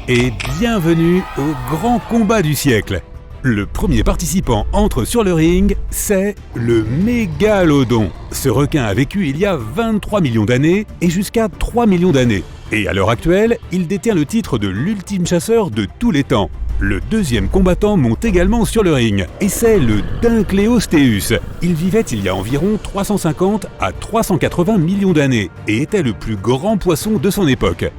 Et bienvenue au grand combat du siècle. Le premier participant entre sur le ring, c'est le mégalodon. Ce requin a vécu il y a 23 millions d'années et jusqu'à 3 millions d'années. Et à l'heure actuelle, il détient le titre de l'ultime chasseur de tous les temps. Le deuxième combattant monte également sur le ring, et c'est le Dinkleosteus. Il vivait il y a environ 350 à 380 millions d'années et était le plus grand poisson de son époque.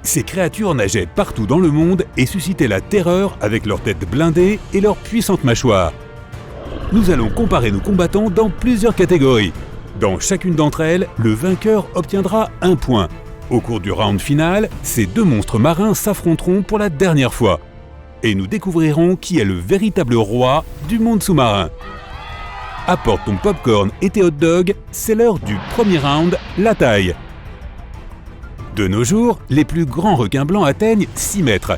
Ces créatures nageaient partout dans le monde et suscitaient la terreur avec leurs têtes blindées et leurs puissantes mâchoires. Nous allons comparer nos combattants dans plusieurs catégories. Dans chacune d'entre elles, le vainqueur obtiendra un point. Au cours du round final, ces deux monstres marins s'affronteront pour la dernière fois. Et nous découvrirons qui est le véritable roi du monde sous-marin. Apporte ton popcorn et tes hot dogs, c'est l'heure du premier round, la taille. De nos jours, les plus grands requins blancs atteignent 6 mètres.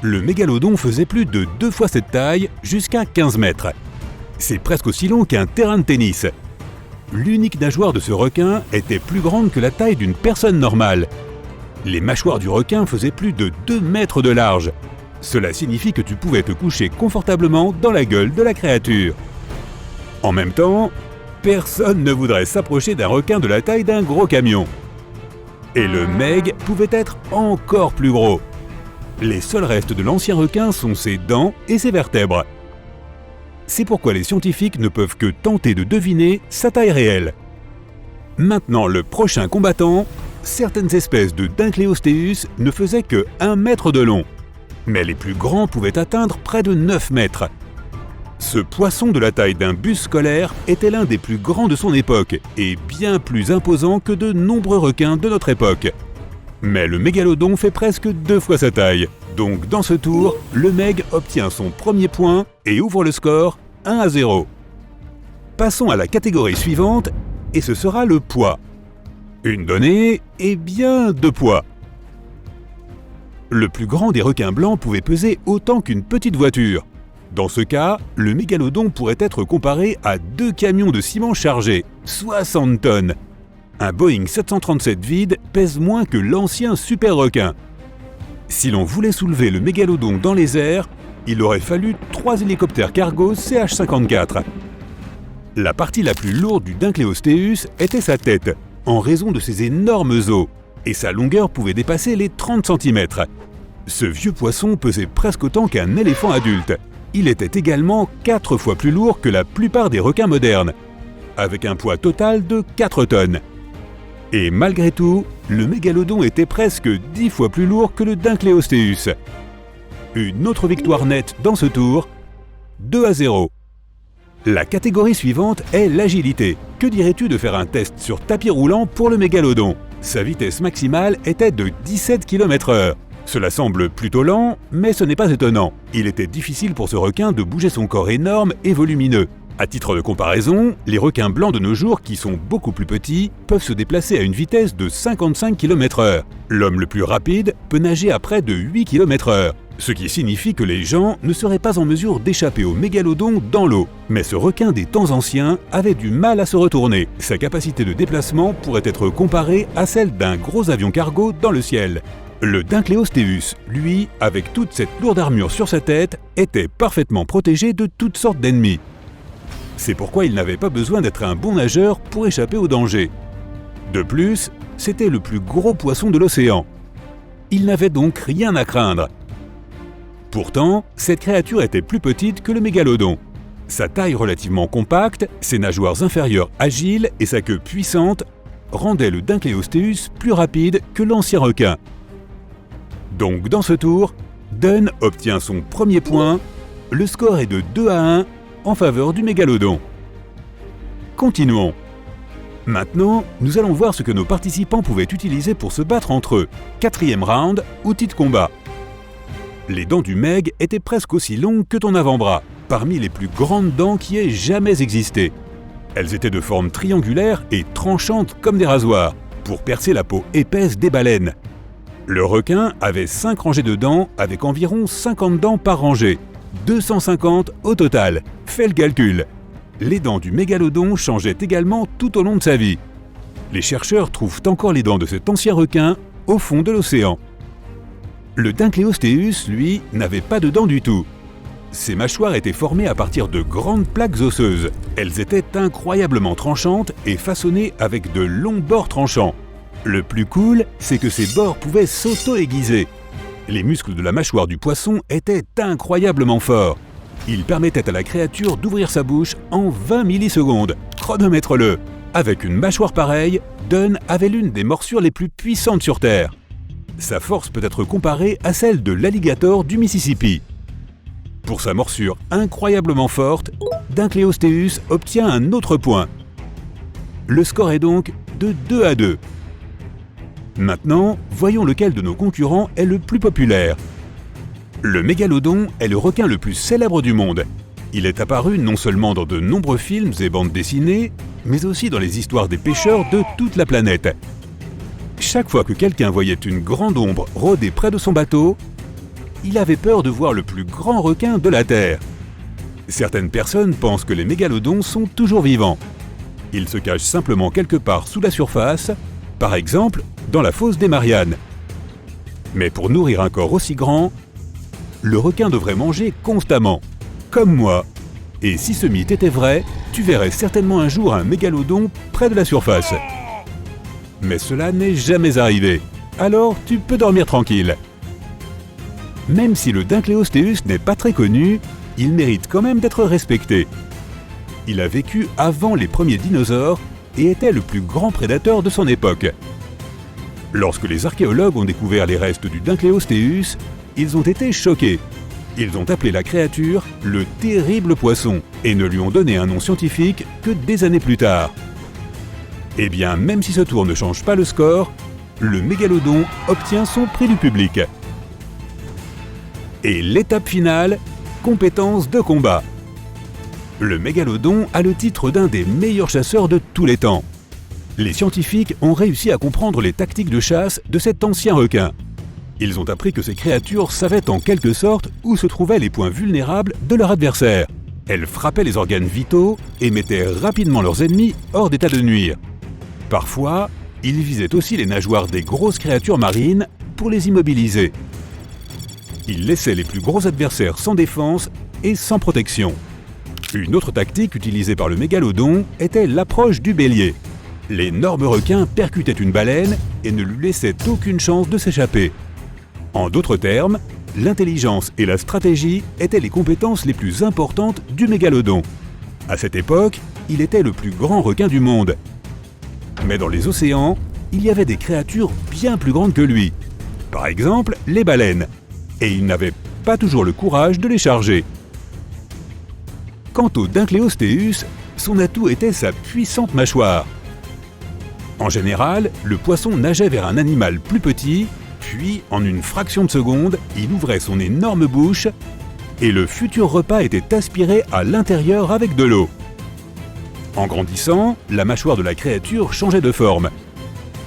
Le mégalodon faisait plus de 2 fois cette taille, jusqu'à 15 mètres. C'est presque aussi long qu'un terrain de tennis. L'unique nageoire de ce requin était plus grande que la taille d'une personne normale. Les mâchoires du requin faisaient plus de 2 mètres de large. Cela signifie que tu pouvais te coucher confortablement dans la gueule de la créature. En même temps, personne ne voudrait s'approcher d'un requin de la taille d'un gros camion. Et le meg pouvait être encore plus gros. Les seuls restes de l'ancien requin sont ses dents et ses vertèbres. C'est pourquoi les scientifiques ne peuvent que tenter de deviner sa taille réelle. Maintenant, le prochain combattant, certaines espèces de Dinkleosteus ne faisaient que 1 mètre de long. Mais les plus grands pouvaient atteindre près de 9 mètres. Ce poisson de la taille d'un bus scolaire était l'un des plus grands de son époque et bien plus imposant que de nombreux requins de notre époque. Mais le mégalodon fait presque 2 fois sa taille. Donc dans ce tour, le meg obtient son premier point et ouvre le score 1-0. Passons à la catégorie suivante et ce sera le poids. Une donnée et bien 2 poids. Le plus grand des requins blancs pouvait peser autant qu'une petite voiture. Dans ce cas, le mégalodon pourrait être comparé à 2 camions de ciment chargés, 60 tonnes. Un Boeing 737 vide pèse moins que l'ancien super requin. Si l'on voulait soulever le mégalodon dans les airs, il aurait fallu 3 hélicoptères cargo CH-54. La partie la plus lourde du Dinkleosteus était sa tête, en raison de ses énormes os, et sa longueur pouvait dépasser les 30 cm. Ce vieux poisson pesait presque autant qu'un éléphant adulte. Il était également 4 fois plus lourd que la plupart des requins modernes, avec un poids total de 4 tonnes. Et malgré tout, le mégalodon était presque 10 fois plus lourd que le Dinkleosteus. Une autre victoire nette dans ce tour, 2-0. La catégorie suivante est l'agilité. Que dirais-tu de faire un test sur tapis roulant pour le mégalodon? Sa vitesse maximale était de 17 km/h. Cela semble plutôt lent, mais ce n'est pas étonnant. Il était difficile pour ce requin de bouger son corps énorme et volumineux. À titre de comparaison, les requins blancs de nos jours, qui sont beaucoup plus petits, peuvent se déplacer à une vitesse de 55 km/h. L'homme le plus rapide peut nager à près de 8 km/h, ce qui signifie que les gens ne seraient pas en mesure d'échapper au mégalodon dans l'eau. Mais ce requin des temps anciens avait du mal à se retourner. Sa capacité de déplacement pourrait être comparée à celle d'un gros avion cargo dans le ciel. Le Dinkleosteus, lui, avec toute cette lourde armure sur sa tête, était parfaitement protégé de toutes sortes d'ennemis. C'est pourquoi il n'avait pas besoin d'être un bon nageur pour échapper au danger. De plus, c'était le plus gros poisson de l'océan. Il n'avait donc rien à craindre. Pourtant, cette créature était plus petite que le mégalodon. Sa taille relativement compacte, ses nageoires inférieures agiles et sa queue puissante rendaient le Dinkleosteus plus rapide que l'ancien requin. Donc dans ce tour, Dunn obtient son premier point, le score est de 2-1 en faveur du mégalodon. Continuons. Maintenant, nous allons voir ce que nos participants pouvaient utiliser pour se battre entre eux. 4e round, outil de combat. Les dents du meg étaient presque aussi longues que ton avant-bras, parmi les plus grandes dents qui aient jamais existé. Elles étaient de forme triangulaire et tranchantes comme des rasoirs, pour percer la peau épaisse des baleines. Le requin avait 5 rangées de dents avec environ 50 dents par rangée, 250 au total. Fais le calcul. Les dents du mégalodon changeaient également tout au long de sa vie. Les chercheurs trouvent encore les dents de cet ancien requin au fond de l'océan. Le Dynchleostéus, lui, n'avait pas de dents du tout. Ses mâchoires étaient formées à partir de grandes plaques osseuses. Elles étaient incroyablement tranchantes et façonnées avec de longs bords tranchants. Le plus cool, c'est que ces bords pouvaient s'auto-aiguiser. Les muscles de la mâchoire du poisson étaient incroyablement forts. Ils permettaient à la créature d'ouvrir sa bouche en 20 millisecondes. Chronomètre-le! Avec une mâchoire pareille, Dunn avait l'une des morsures les plus puissantes sur Terre. Sa force peut être comparée à celle de l'alligator du Mississippi. Pour sa morsure incroyablement forte, Dynchleostéus obtient un autre point. Le score est donc de 2-2. Maintenant, voyons lequel de nos concurrents est le plus populaire. Le mégalodon est le requin le plus célèbre du monde. Il est apparu non seulement dans de nombreux films et bandes dessinées, mais aussi dans les histoires des pêcheurs de toute la planète. Chaque fois que quelqu'un voyait une grande ombre rôder près de son bateau, il avait peur de voir le plus grand requin de la Terre. Certaines personnes pensent que les mégalodons sont toujours vivants. Ils se cachent simplement quelque part sous la surface, par exemple dans la fosse des Mariannes. Mais pour nourrir un corps aussi grand, le requin devrait manger constamment, comme moi. Et si ce mythe était vrai, tu verrais certainement un jour un mégalodon près de la surface. Mais cela n'est jamais arrivé, alors tu peux dormir tranquille. Même si le Dynchleostéus n'est pas très connu, il mérite quand même d'être respecté. Il a vécu avant les premiers dinosaures et était le plus grand prédateur de son époque. Lorsque les archéologues ont découvert les restes du Dynchleostéus, ils ont été choqués. Ils ont appelé la créature le terrible poisson et ne lui ont donné un nom scientifique que des années plus tard. Eh bien, même si ce tour ne change pas le score, le mégalodon obtient son prix du public. Et l'étape finale, compétences de combat. Le mégalodon a le titre d'un des meilleurs chasseurs de tous les temps. Les scientifiques ont réussi à comprendre les tactiques de chasse de cet ancien requin. Ils ont appris que ces créatures savaient en quelque sorte où se trouvaient les points vulnérables de leur adversaire. Elles frappaient les organes vitaux et mettaient rapidement leurs ennemis hors d'état de nuire. Parfois, ils visaient aussi les nageoires des grosses créatures marines pour les immobiliser. Ils laissaient les plus gros adversaires sans défense et sans protection. Une autre tactique utilisée par le mégalodon était l'approche du bélier. L'énorme requin percutait une baleine et ne lui laissait aucune chance de s'échapper. En d'autres termes, l'intelligence et la stratégie étaient les compétences les plus importantes du mégalodon. À cette époque, il était le plus grand requin du monde. Mais dans les océans, il y avait des créatures bien plus grandes que lui. Par exemple, les baleines. Et il n'avait pas toujours le courage de les charger. Quant au Dynchleostéus, son atout était sa puissante mâchoire. En général, le poisson nageait vers un animal plus petit, puis, en une fraction de seconde, il ouvrait son énorme bouche et le futur repas était aspiré à l'intérieur avec de l'eau. En grandissant, la mâchoire de la créature changeait de forme.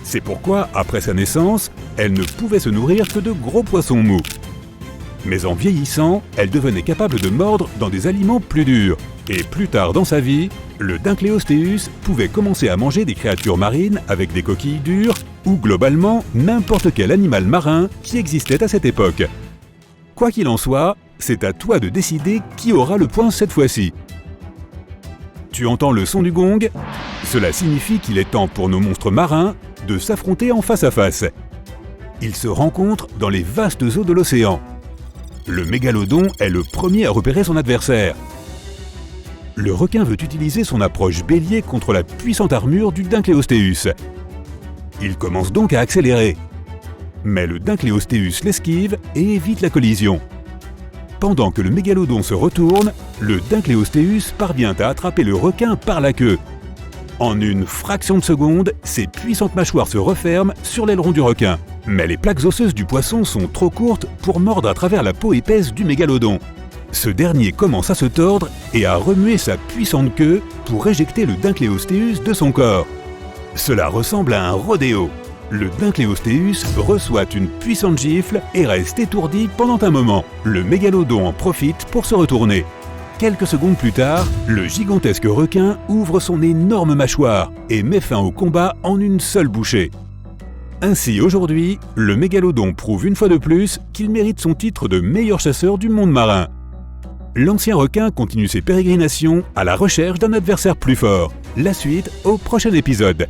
C'est pourquoi, après sa naissance, elle ne pouvait se nourrir que de gros poissons mous. Mais en vieillissant, elle devenait capable de mordre dans des aliments plus durs. Et plus tard dans sa vie, le Dynchleostéus pouvait commencer à manger des créatures marines avec des coquilles dures ou globalement n'importe quel animal marin qui existait à cette époque. Quoi qu'il en soit, c'est à toi de décider qui aura le point cette fois-ci. Tu entends le son du gong? Cela signifie qu'il est temps pour nos monstres marins de s'affronter en face à face. Ils se rencontrent dans les vastes eaux de l'océan. Le mégalodon est le premier à repérer son adversaire. Le requin veut utiliser son approche bélier contre la puissante armure du Dynchleostéus. Il commence donc à accélérer. Mais le Dynchleostéus l'esquive et évite la collision. Pendant que le mégalodon se retourne, le Dynchleostéus parvient à attraper le requin par la queue. En une fraction de seconde, ses puissantes mâchoires se referment sur l'aileron du requin. Mais les plaques osseuses du poisson sont trop courtes pour mordre à travers la peau épaisse du mégalodon. Ce dernier commence à se tordre et à remuer sa puissante queue pour éjecter le Dynchleostéus de son corps. Cela ressemble à un rodéo. Le Dynchleostéus reçoit une puissante gifle et reste étourdi pendant un moment. Le mégalodon en profite pour se retourner. Quelques secondes plus tard, le gigantesque requin ouvre son énorme mâchoire et met fin au combat en une seule bouchée. Ainsi, aujourd'hui, le mégalodon prouve une fois de plus qu'il mérite son titre de meilleur chasseur du monde marin. L'ancien requin continue ses pérégrinations à la recherche d'un adversaire plus fort. La suite au prochain épisode.